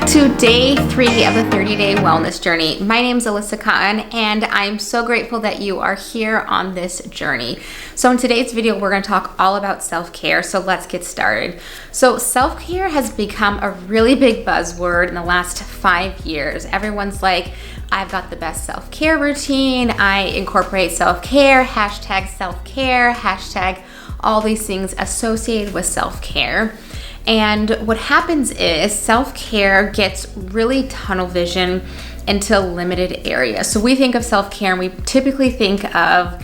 back to day 3 of the 30-day wellness journey. My name is Alyssa Cotten, and I'm so grateful that you are here on this journey. So in today's video, we're going to talk all about self-care. So let's get started. So self-care has become a really big buzzword in the last 5 years. Everyone's like, I've got the best self-care routine. I incorporate self-care, hashtag self-care, hashtag all these things associated with self-care. And what happens is self-care gets really tunnel vision into limited areas. So we think of self-care and we typically think of,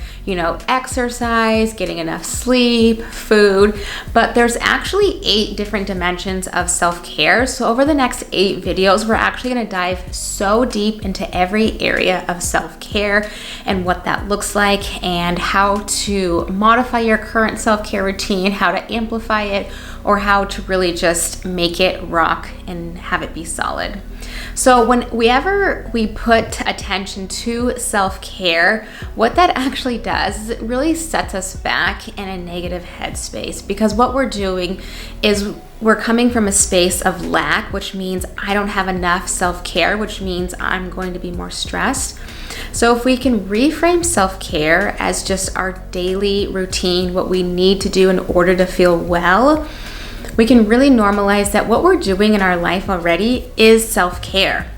exercise, getting enough sleep, food, but there's actually 8 different dimensions of self-care. So over the next 8 videos, we're actually going to dive so deep into every area of self-care and what that looks like and how to modify your current self-care routine, how to amplify it, or how to really just make it rock and have it be solid. So whenever we put attention to self-care, what that actually does is it really sets us back in a negative headspace, because what we're doing is we're coming from a space of lack, which means I don't have enough self-care, which means I'm going to be more stressed. So if we can reframe self-care as just our daily routine, what we need to do in order to feel well, we can really normalize that what we're doing in our life already is self-care.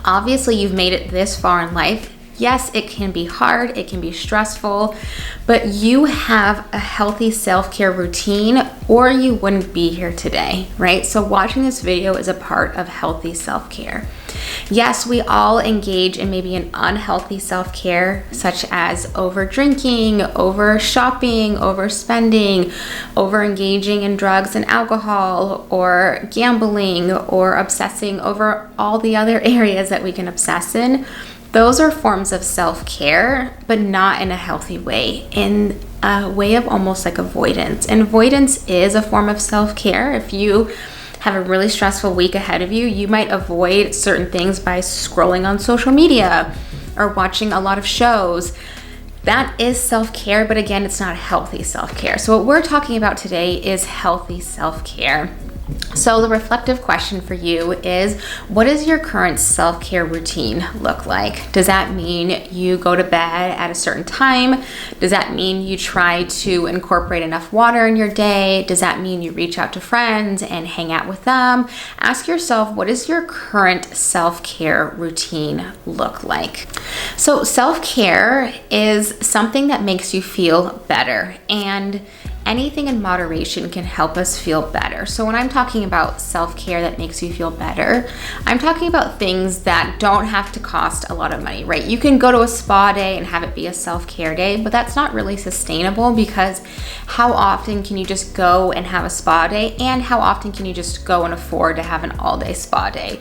Obviously, you've made it this far in life. Yes, it can be hard, it can be stressful, but you have a healthy self-care routine or you wouldn't be here today, right? So watching this video is a part of healthy self-care. Yes, we all engage in maybe an unhealthy self-care, such as over drinking, over shopping, overspending, over engaging in drugs and alcohol, or gambling, or obsessing over all the other areas that we can obsess in. Those are forms of self-care, but not in a healthy way, in a way of almost like avoidance. And avoidance is a form of self-care. If you have a really stressful week ahead of you, you might avoid certain things by scrolling on social media or watching a lot of shows. That is self-care, but again, it's not healthy self-care. So what we're talking about today is healthy self-care. So the reflective question for you is, what does your current self-care routine look like? Does that mean you go to bed at a certain time? Does that mean you try to incorporate enough water in your day? Does that mean you reach out to friends and hang out with them? Ask yourself, what does your current self-care routine look like? So self-care is something that makes you feel better, and anything in moderation can help us feel better. So when I'm talking about self-care that makes you feel better, I'm talking about things that don't have to cost a lot of money, right? You can go to a spa day and have it be a self-care day, but that's not really sustainable, because how often can you just go and have a spa day, and how often can you just go and afford to have an all-day spa day?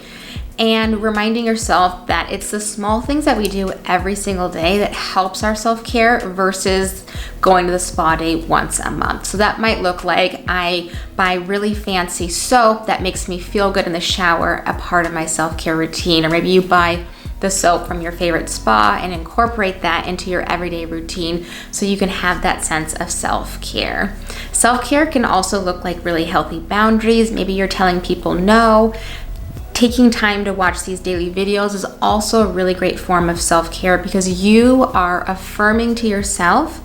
And reminding yourself that it's the small things that we do every single day that helps our self-care versus going to the spa day once a month. So that might look like I buy really fancy soap that makes me feel good in the shower, a part of my self-care routine. Or maybe you buy the soap from your favorite spa and incorporate that into your everyday routine so you can have that sense of self-care. Self-care can also look like really healthy boundaries. Maybe you're telling people no. Taking time to watch these daily videos is also a really great form of self-care, because you are affirming to yourself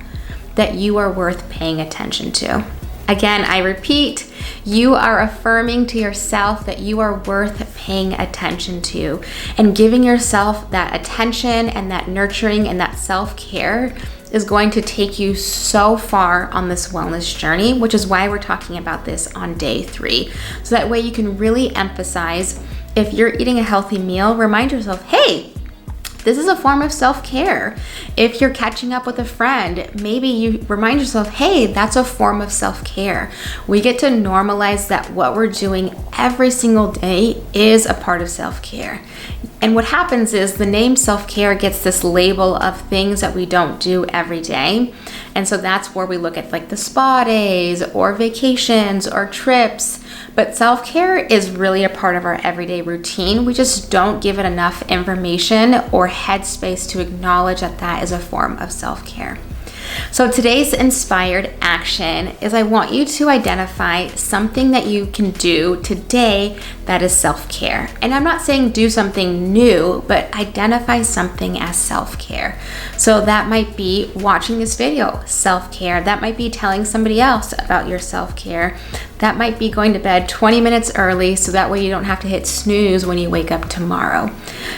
that you are worth paying attention to. Again, I repeat, you are affirming to yourself that you are worth paying attention to, and giving yourself that attention and that nurturing and that self-care is going to take you so far on this wellness journey, which is why we're talking about this on day 3. So that way you can really emphasize, if you're eating a healthy meal, remind yourself, hey, this is a form of self-care. If you're catching up with a friend, maybe you remind yourself, hey, that's a form of self-care. We get to normalize that what we're doing every single day is a part of self-care. And what happens is the name self-care gets this label of things that we don't do every day. And so that's where we look at like the spa days or vacations or trips. But self-care is really a part of our everyday routine. We just don't give it enough information or headspace to acknowledge that that is a form of self-care. So today's inspired action is I want you to identify something that you can do today that is self-care. And I'm not saying do something new, but identify something as self-care. So that might be watching this video, self-care. That might be telling somebody else about your self-care. That might be going to bed 20 minutes early so that way you don't have to hit snooze when you wake up tomorrow.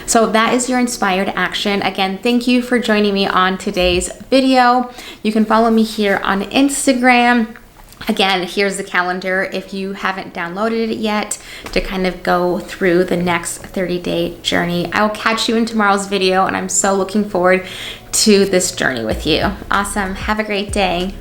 So that is your inspired action. Again, thank you for joining me on today's video. You can follow me here on Instagram. Again, here's the calendar if you haven't downloaded it yet to kind of go through the next 30-day journey. I will catch you in tomorrow's video, and I'm so looking forward to this journey with you. Awesome. Have a great day.